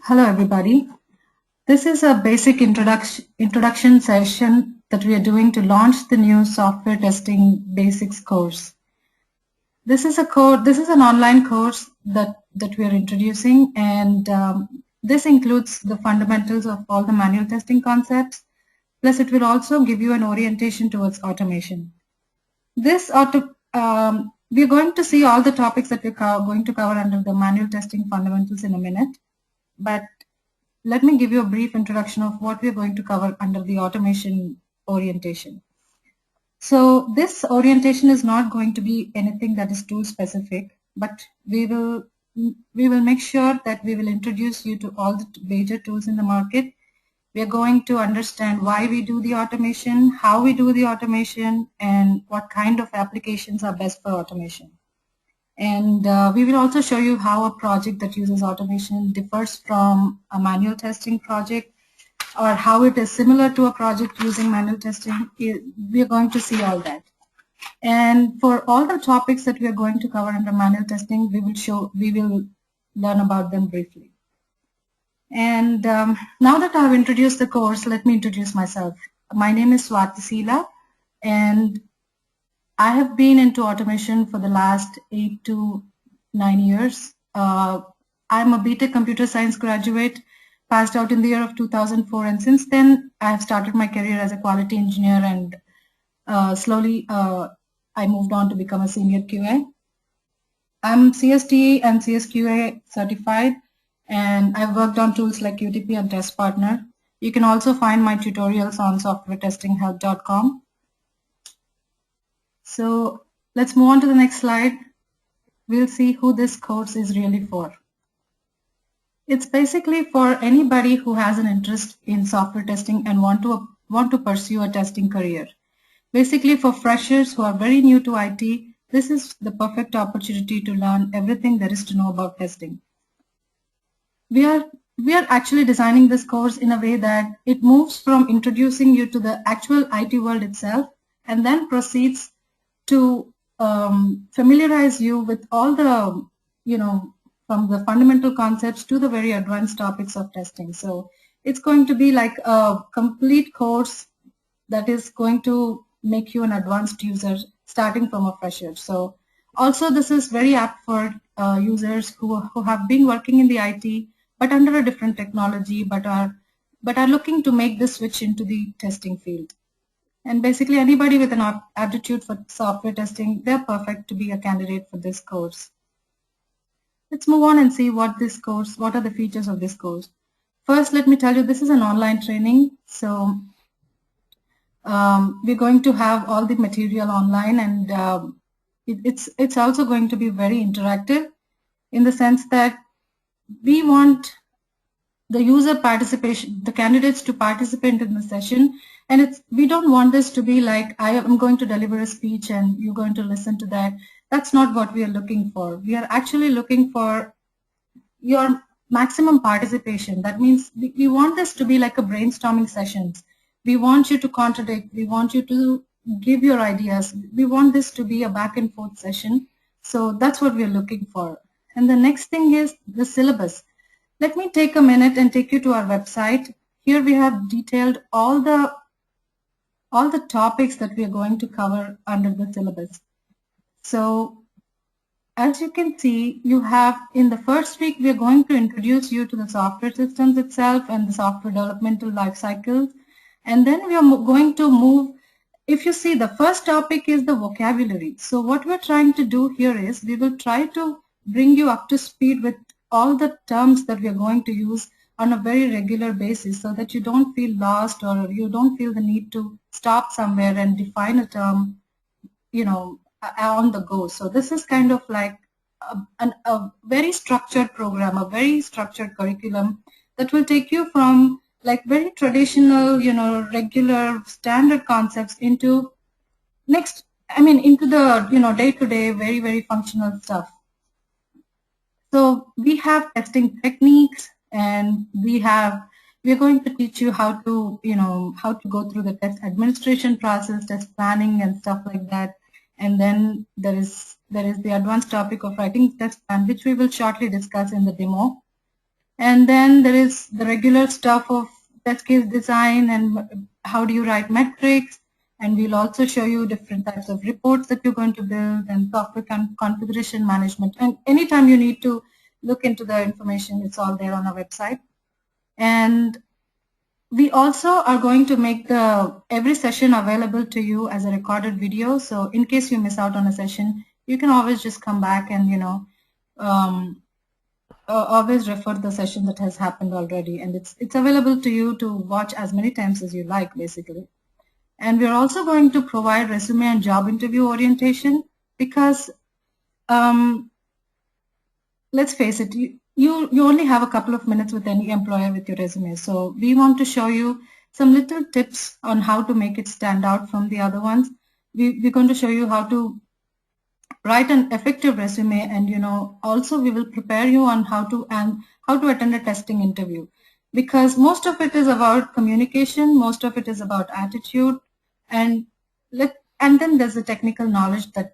Hello, everybody. This is a basic introduction session that we are doing to launch the new software testing basics course. This is an online course that we are introducing, and this includes the fundamentals of all the manual testing concepts. Plus, it will also give you an orientation towards automation. We're going to see all the topics that we're going to cover under the manual testing fundamentals in a minute. But let me give you a brief introduction of what we're going to cover under the automation orientation. So this orientation is not going to be anything that is tool specific, but we will make sure that we will introduce you to all the major tools in the market. We are going to understand why we do the automation, how we do the automation, and what kind of applications are best for automation. And we will also show you how a project that uses automation differs from a manual testing project, or how it is similar to a project using manual testing. We are going to see all that. And for all the topics that we are going to cover under manual testing, we will learn about them briefly. And now that I have introduced the course, let me introduce myself. My name is Swati Seela, and I have been into automation for the last 8 to 9 years. I'm a BTech Computer Science graduate, passed out in the year of 2004, and since then I have started my career as a quality engineer, and slowly I moved on to become a senior QA. I'm CST and CSQA certified, and I've worked on tools like QTP and Test Partner. You can also find my tutorials on softwaretestinghelp.com. So let's move on to the next slide. We'll see who this course is really for. It's basically for anybody who has an interest in software testing and want to pursue a testing career. Basically, for freshers who are very new to IT, this is the perfect opportunity to learn everything there is to know about testing. We are actually designing this course in a way that it moves from introducing you to the actual IT world itself, and then proceeds to familiarize you with all the, from the fundamental concepts to the very advanced topics of testing. So it's going to be like a complete course that is going to make you an advanced user starting from a fresher. So also this is very apt for users who have been working in the IT but under a different technology, but are looking to make the switch into the testing field. And basically anybody with an aptitude for software testing, they're perfect to be a candidate for this course. Let's move on and see what are the features of this course. First, let me tell you, this is an online training. So we're going to have all the material online, and it's also going to be very interactive in the sense that we want the user participation, the candidates to participate in the session. And we don't want this to be like, I am going to deliver a speech and you're going to listen to that. That's not what we are looking for. We are actually looking for your maximum participation. That means we want this to be like a brainstorming sessions. We want you to contradict. We want you to give your ideas. We want this to be a back and forth session. So that's what we are looking for. And the next thing is the syllabus. Let me take a minute and take you to our website. Here we have detailed all the topics that we are going to cover under the syllabus. So as you can see, you have in the first week, we are going to introduce you to the software systems itself and the software developmental life cycles. And then we are going to move, if you see, the first topic is the vocabulary. So what we're trying to do here is we will try to bring you up to speed with all the terms that we are going to use on a very regular basis, so that you don't feel lost or you don't feel the need to stop somewhere and define a term, on the go. So this is kind of like a very structured program, a very structured curriculum that will take you from like very traditional, regular standard concepts into into the, day-to-day, very, very functional stuff. So we have testing techniques, and we are going to teach you how to, how to go through the test administration process, test planning and stuff like that. And then there is the advanced topic of writing test plan, which we will shortly discuss in the demo. And then there is the regular stuff of test case design and how do you write metrics. And we'll also show you different types of reports that you're going to build and software configuration management. And anytime you need to look into the information, it's all there on our website. And we also are going to make every session available to you as a recorded video. So in case you miss out on a session, you can always just come back and, always refer the session that has happened already. And it's available to you to watch as many times as you like, basically. And we're also going to provide resume and job interview orientation because let's face it, you only have a couple of minutes with any employer with your resume. So we want to show you some little tips on how to make it stand out from the other ones. We're going to show you how to write an effective resume, and also we will prepare you on how to attend a testing interview, because most of it is about communication, most of it is about attitude, and then there's the technical knowledge that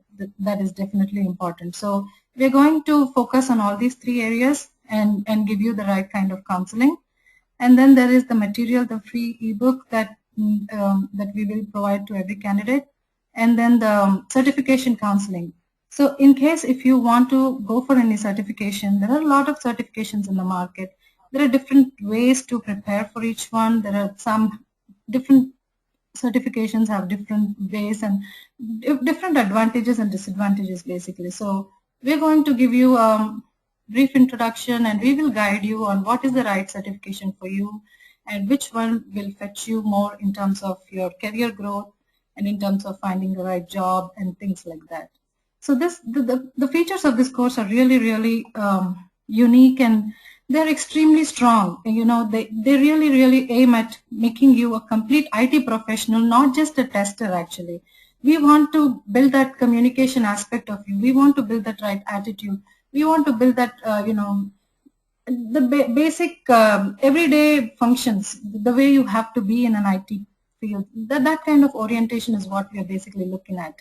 is definitely important. So we're going to focus on all these three areas and give you the right kind of counseling. And then there is the material, the free ebook that we will provide to every candidate, and then the certification counseling. So in case if you want to go for any certification, there are a lot of certifications in the market. There are different ways to prepare for each one. There are some different certifications have different ways and different advantages and disadvantages, basically. So we're going to give you a brief introduction, and we will guide you on what is the right certification for you and which one will fetch you more in terms of your career growth and in terms of finding the right job and things like that. So the features of this course are really, really unique, and they're extremely strong. They really, really aim at making you a complete IT professional, not just a tester, actually. We want to build that communication aspect of you. We want to build that right attitude. We want to build that, the basic everyday functions, the way you have to be in an IT field. That kind of orientation is what we are basically looking at.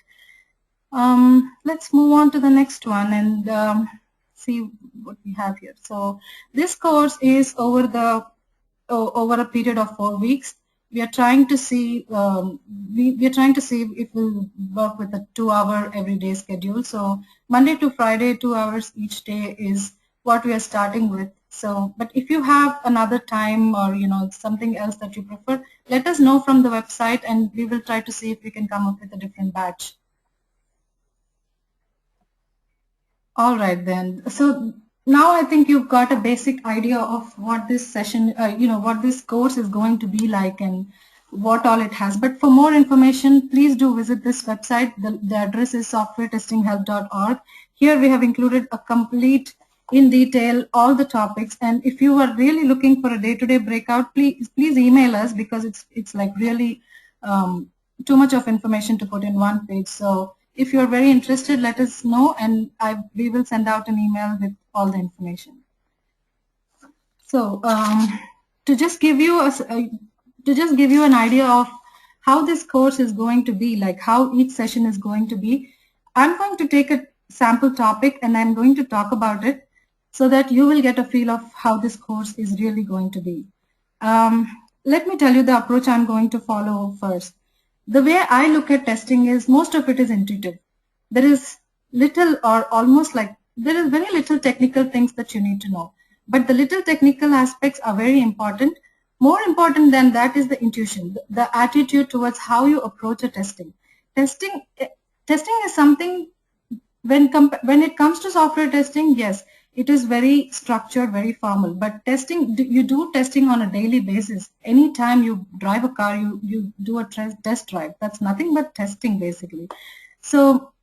Let's move on to the next one and see what we have here. So this course is over a period of 4 weeks. We are trying to see we are trying to see if we'll work with a 2-hour everyday schedule. So Monday to Friday, 2 hours each day is what we are starting with. So, but if you have another time or something else that you prefer, let us know from the website, and we will try to see if we can come up with a different batch. All right then. So now I think you've got a basic idea of what this session, what this course is going to be like and what all it has. But for more information, please do visit this website. The address is softwaretestinghelp.org. Here we have included a complete, in detail, all the topics. And if you are really looking for a day-to-day breakout, please email us, because it's like really too much of information to put in one page. So if you're very interested, let us know, and we will send out an email with all the information. So to just give you an idea of how this course is going to be, like how each session is going to be, I'm going to take a sample topic and I'm going to talk about it so that you will get a feel of how this course is really going to be. Let me tell you the approach I'm going to follow first. The way I look at testing is most of it is intuitive. There is little, or almost like there is very little technical things that you need to know. But the little technical aspects are very important. More important than that is the intuition, the attitude towards how you approach a testing. Testing is something, when it comes to software testing, yes, it is very structured, very formal. But testing, you do testing on a daily basis. Anytime you drive a car, you do a test drive. That's nothing but testing, basically. So,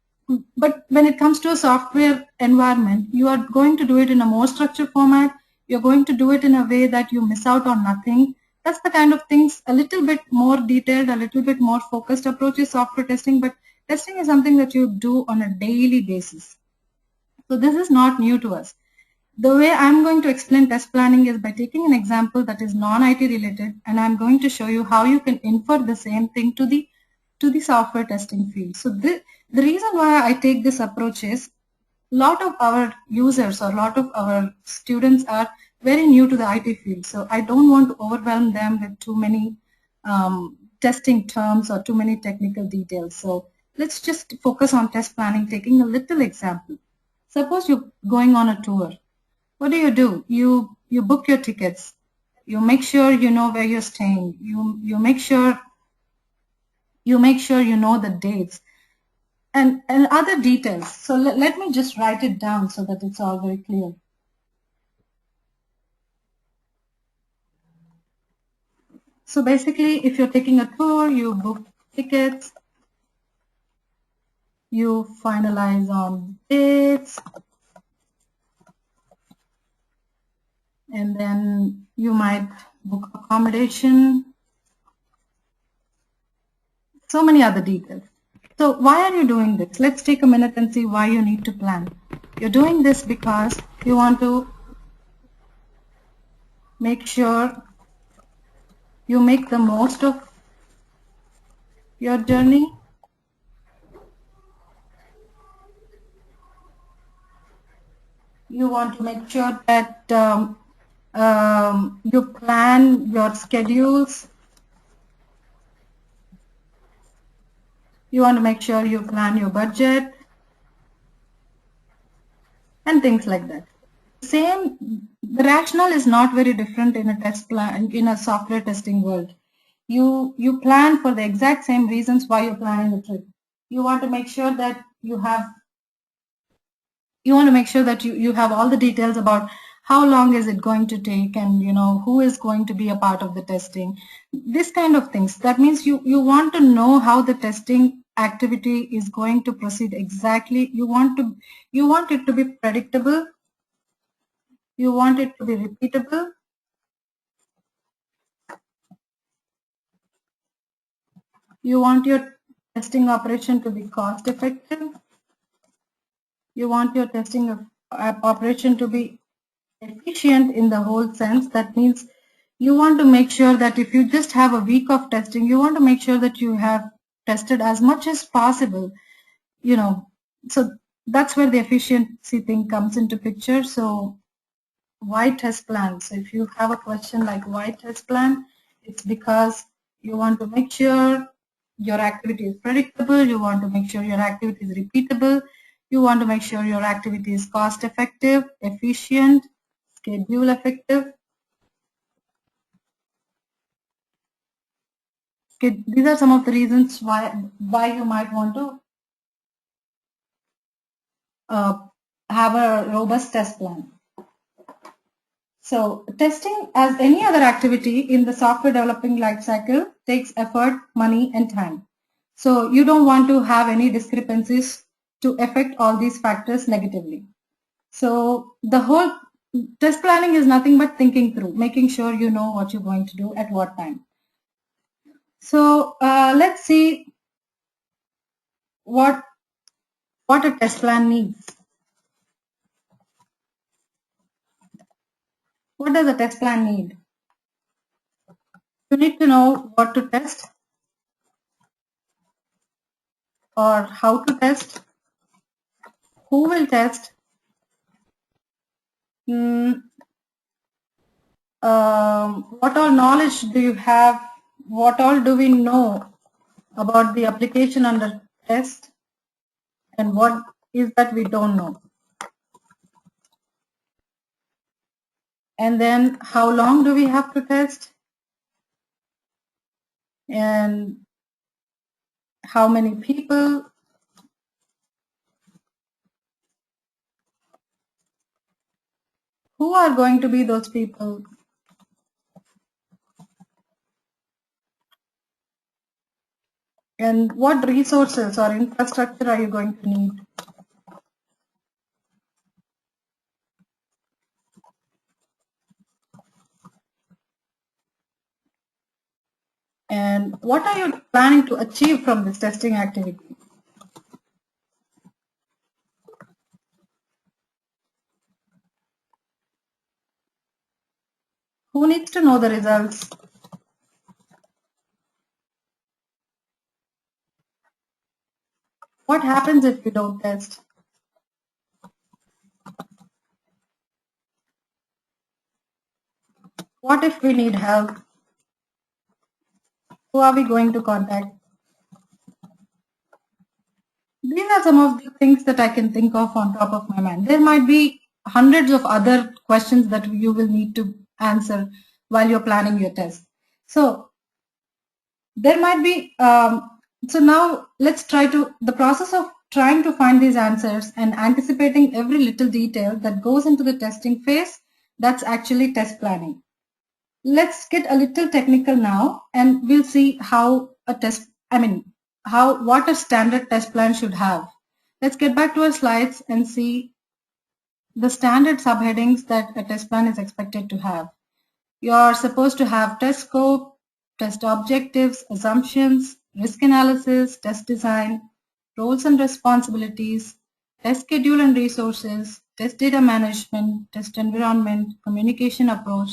but when it comes to a software environment, you are going to do it in a more structured format. You're going to do it in a way that you miss out on nothing. That's the kind of things, a little bit more detailed, a little bit more focused approach is software testing, but testing is something that you do on a daily basis. So this is not new to us. The way I'm going to explain test planning is by taking an example that is non-IT related, and I'm going to show you how you can infer the same thing to the software testing field. So the reason why I take this approach is a lot of our users or a lot of our students are very new to the IT field. So I don't want to overwhelm them with too many testing terms or too many technical details. So let's just focus on test planning, taking a little example. Suppose you're going on a tour. What do? You book your tickets. You make sure you know where you're staying. You make sure you know the dates and other details. So let me just write it down so that it's all very clear. So basically, if you're taking a tour, you book tickets, you finalize on dates, and then you might book accommodation, so many other details. So why are you doing this? Let's take a minute and see why you need to plan. You're doing this because you want to make sure you make the most of your journey. You want to make sure that you plan your schedules. You want to make sure you plan your budget and things like that. The rationale is not very different in a test plan, in a software testing world. You plan for the exact same reasons why you're planning the trip. You want to make sure that you have all the details about how long is it going to take, and who is going to be a part of the testing, this kind of things. That means you want to know how the testing activity is going to proceed exactly. You want it to be predictable, you want it to be repeatable, you want your testing operation to be cost effective, you want your testing operation to be efficient in the whole sense. That means you want to make sure that if you just have a week of testing, you want to make sure that you have tested as much as possible, so that's where the efficiency thing comes into picture. So why test plan? So if you have a question like why test plan, it's because you want to make sure your activity is predictable, you want to make sure your activity is repeatable, you want to make sure your activity is cost effective, efficient, schedule effective. Okay, these are some of the reasons why you might want to uh, have a robust test plan. So testing, as any other activity in the software developing lifecycle, takes effort, money, and time. So you don't want to have any discrepancies to affect all these factors negatively. So the whole test planning is nothing but thinking through, making sure you know what you're going to do at what time. So let's see what a test plan needs. What does a test plan need? You need to know what to test or how to test, who will test, what all knowledge do you have, what all do we know about the application under test, and what is that we don't know. And then how long do we have to test, and how many people, who are going to be those people, and what resources or infrastructure are you going to need. And what are you planning to achieve from this testing activity? Who needs to know the results? What happens if you don't test? What if we need help? Who are we going to contact? These are some of the things that I can think of on top of my mind. There might be hundreds of other questions that you will need to answer while you're planning your test. So there might be, so now let's try to, the process of trying to find these answers and anticipating every little detail that goes into the testing phase, that's actually test planning. Let's get a little technical now and we'll see how a test, what a standard test plan should have. Let's get back to our slides and see the standard subheadings that a test plan is expected to have. You're supposed to have test scope, test objectives, assumptions, risk analysis, test design, roles and responsibilities, test schedule and resources, test data management, test environment, communication approach,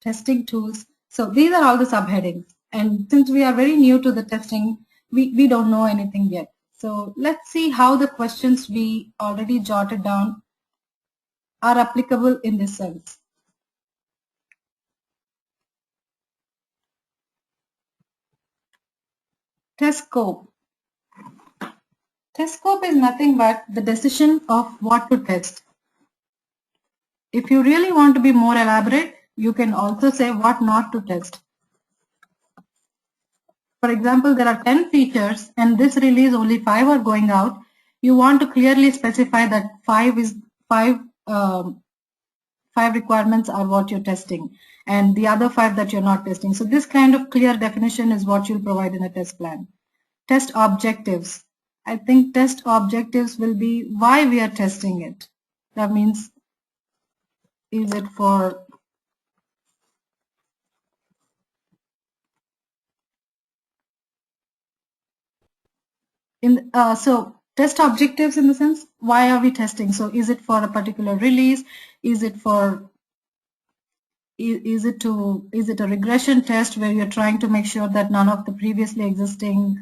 testing tools. So these are all the subheadings. And since we are very new to the testing, we don't know anything yet. So let's see how the questions we already jotted down are applicable in this sense. Test scope. Test scope is nothing but the decision of what to test. If you really want to be more elaborate, you can also say what not to test. For example, there are 10 features and this release only 5 are going out. You want to clearly specify that 5 requirements are what you're testing and the other 5 that you're not testing. So this kind of clear definition is what you'll provide in a test plan. Test objectives. I think test objectives will be why we are testing it. That means, is it for so test objectives in the sense, why are we testing? So is it for a particular release? Is it a regression test where you're trying to make sure that none of the previously existing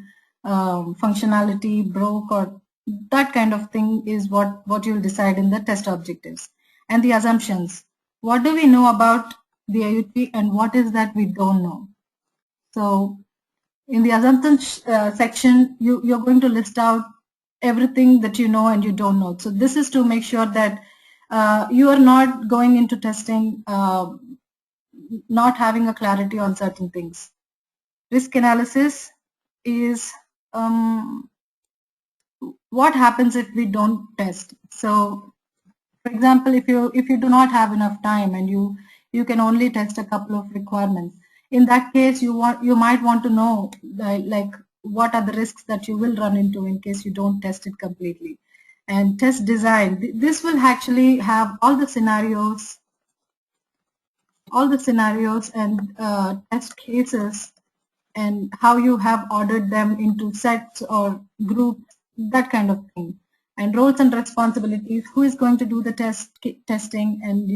functionality broke, or that kind of thing is what you'll decide in the test objectives. And the assumptions. What do we know about the IoT and what is that we don't know? So in the assumptions section, you're going to list out everything that you know and you don't know. So this is to make sure that you are not going into testing not having a clarity on certain things. Risk analysis is what happens if we don't test. So for example, if you do not have enough time and you can only test a couple of requirements, in that case you might want to know like what are the risks that you will run into in case you don't test it completely. And test design, this will actually have all the scenarios and test cases and how you have ordered them into sets or groups, that kind of thing. And roles and responsibilities, who is going to do the testing, and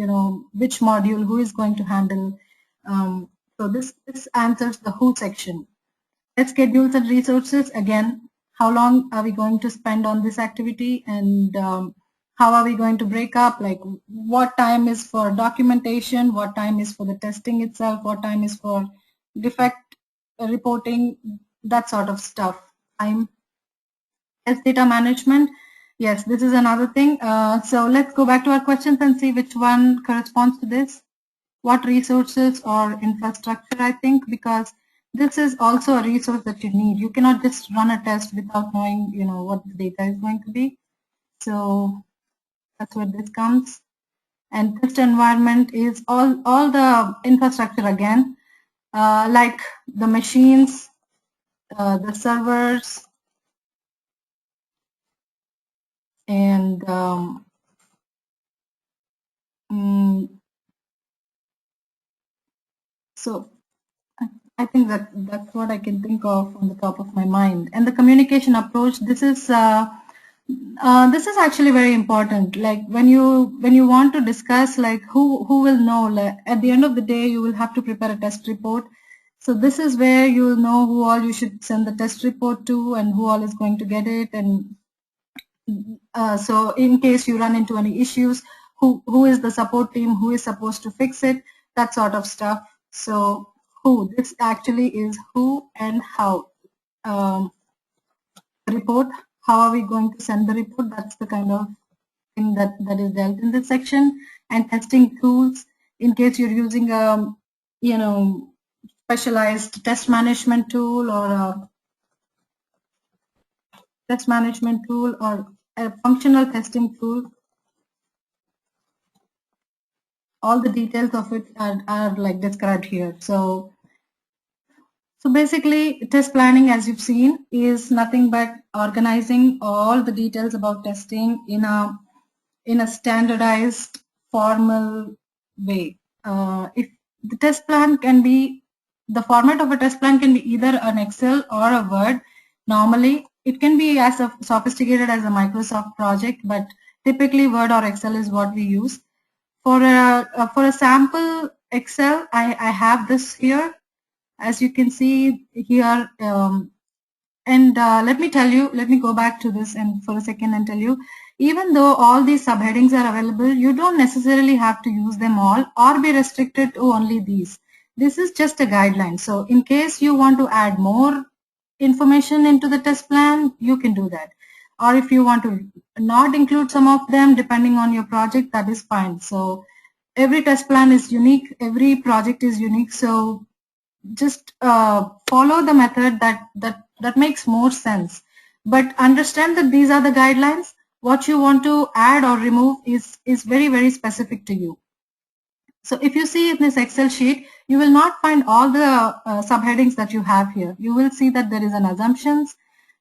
which module, who is going to handle. So this answers the who section. Test schedules and resources, again, how long are we going to spend on this activity, and how are we going to break up, like what time is for documentation, what time is for the testing itself, what time is for defect reporting, that sort of stuff. Test data management. Yes, this is another thing. So let's go back to our questions and see which one corresponds to this. What resources or infrastructure, I think, because this is also a resource that you need. You cannot just run a test without knowing, what the data is going to be. So that's where this comes. And test environment is all the infrastructure again, like the machines, the servers, and so I think that's what I can think of on the top of my mind. And the communication approach, this is actually very important. Like when you want to discuss, like who will know, like, at the end of the day you will have to prepare a test report. So this is where you will know who all you should send the test report to and who all is going to get it. And so in case you run into any issues, who is the support team, who is supposed to fix it, that sort of stuff. So who, this actually is who and how. Report, how are we going to send the report? That's the kind of thing that is dealt in this section. And testing tools, in case you're using a specialized test management tool or a functional testing tool, all the details of it are like described here. So basically, test planning, as you've seen, is nothing but organizing all the details about testing in a standardized, formal way. If the test plan can be, the format of a test plan can be either an Excel or a Word. Normally, it can be as sophisticated as a Microsoft project, but typically Word or Excel is what we use. For a sample Excel, I have this here, as you can see here. And let me go back to this and for a second and tell you, even though all these subheadings are available, you don't necessarily have to use them all or be restricted to only these. This is just a guideline. So in case you want to add more information into the test plan, you can do that. Or if you want to not include some of them, depending on your project, that is fine. So every test plan is unique, every project is unique. So just follow the method that makes more sense, but understand that these are the guidelines. What you want to add or remove is very specific to you. So if you see in this Excel sheet, you will not find all the subheadings that you have here. You will see that there is an assumptions,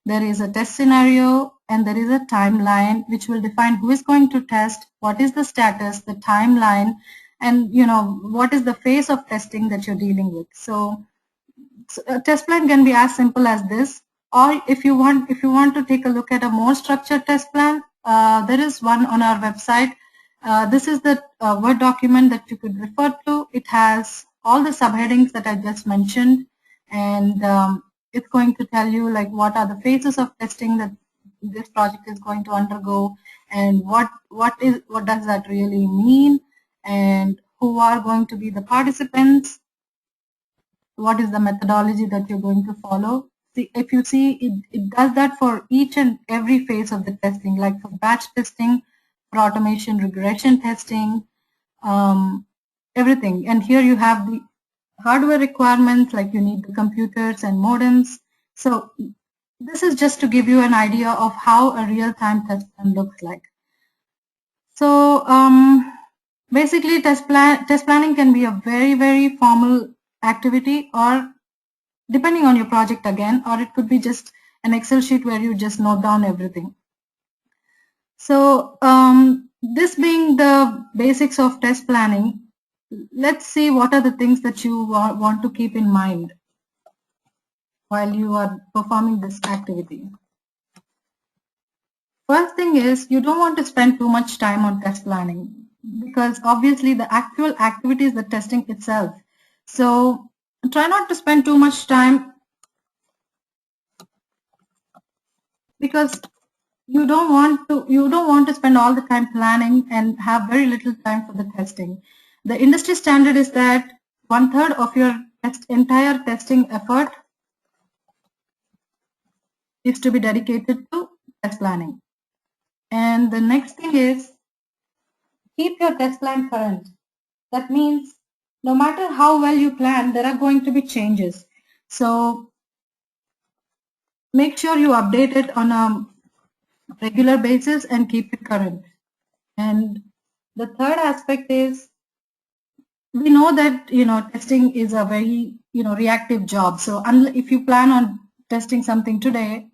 there is a test scenario, and there is a timeline which will define who is going to test, what is the status, the timeline, and what is the phase of testing that you're dealing with. So a test plan can be as simple as this, or if you want to take a look at a more structured test plan, there is one on our website. This is the Word document that you could refer to. It has all the subheadings that I just mentioned, and it's going to tell you like what are the phases of testing that this project is going to undergo, and what does that really mean, and who are going to be the participants, what is the methodology that you're going to follow. See, if you see, it does that for each and every phase of the testing, like for batch testing, for automation regression testing, everything. And here you have the hardware requirements, like you need the computers and modems. So this is just to give you an idea of how a real-time test plan looks like. So basically, test planning can be a very formal activity, or depending on your project again, or it could be just an Excel sheet where you just note down everything. So this being the basics of test planning, let's see what are the things that you want to keep in mind while you are performing this activity. First thing is, you don't want to spend too much time on test planning, because obviously the actual activity is the testing itself. So try not to spend too much time, because you don't want to spend all the time planning and have very little time for the testing. The industry standard is that 1/3 of your entire testing effort is to be dedicated to test planning. And the next thing is, keep your test plan current. That means no matter how well you plan, there are going to be changes. So make sure you update it on a regular basis and keep it current. And the third aspect is, we know that testing is a very reactive job. So if you plan on testing something today,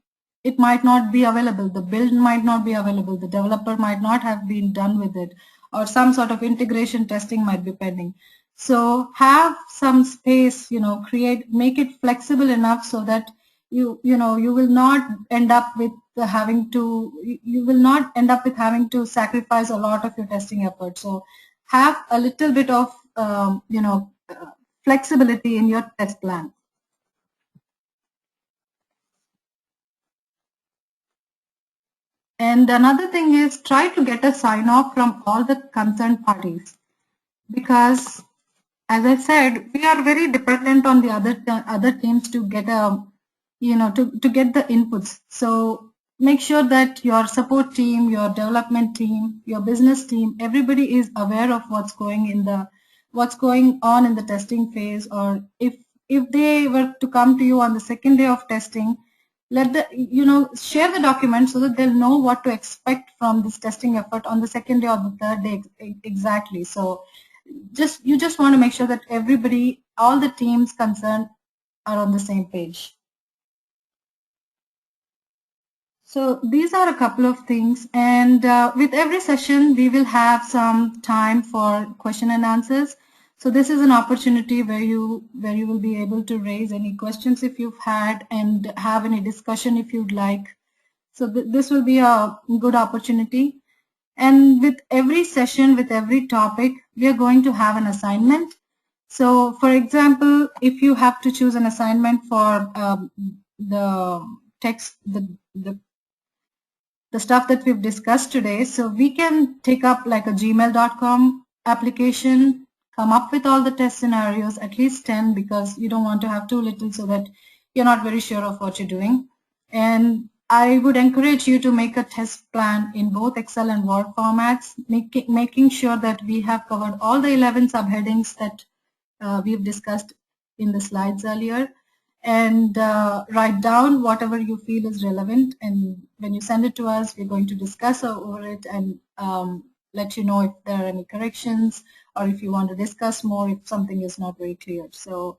it might not be available, the build might not be available, the developer might not have been done with it, or some sort of integration testing might be pending. So have some space, make it flexible enough so that you will not end up with having to sacrifice a lot of your testing effort. So have a little bit of flexibility in your test plan. And another thing is, try to get a sign off from all the concerned parties, because as I said, we are very dependent on the other teams to get a, to get the inputs. So make sure that your support team, your development team, your business team, everybody is aware of what's going on in the testing phase. Or if they were to come to you on the second day of testing, let the share the document so that they'll know what to expect from this testing effort on the second day or the third day exactly. So you just want to make sure that everybody, all the teams concerned, are on the same page. So these are a couple of things, and with every session we will have some time for question and answers. So this is an opportunity where you will be able to raise any questions if you've had, and have any discussion if you'd like. So this will be a good opportunity. And with every session, with every topic, we are going to have an assignment. So for example, if you have to choose an assignment for the text, the stuff that we've discussed today, so we can take up like a gmail.com application, come up with all the test scenarios, at least 10, because you don't want to have too little so that you're not very sure of what you're doing. And I would encourage you to make a test plan in both Excel and Word formats, making sure that we have covered all the 11 subheadings that we've discussed in the slides earlier, and write down whatever you feel is relevant. And when you send it to us, we're going to discuss over it and let you know if there are any corrections, or if you want to discuss more if something is not very clear. So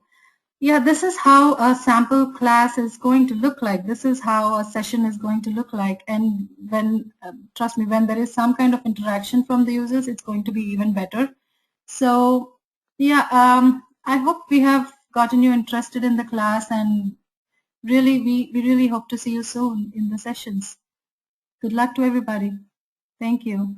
yeah, this is how a sample class is going to look like. This is how a session is going to look like. And when, trust me, when there is some kind of interaction from the users, it's going to be even better. So yeah, I hope we have gotten you interested in the class, and really, we really hope to see you soon in the sessions. Good luck to everybody. Thank you.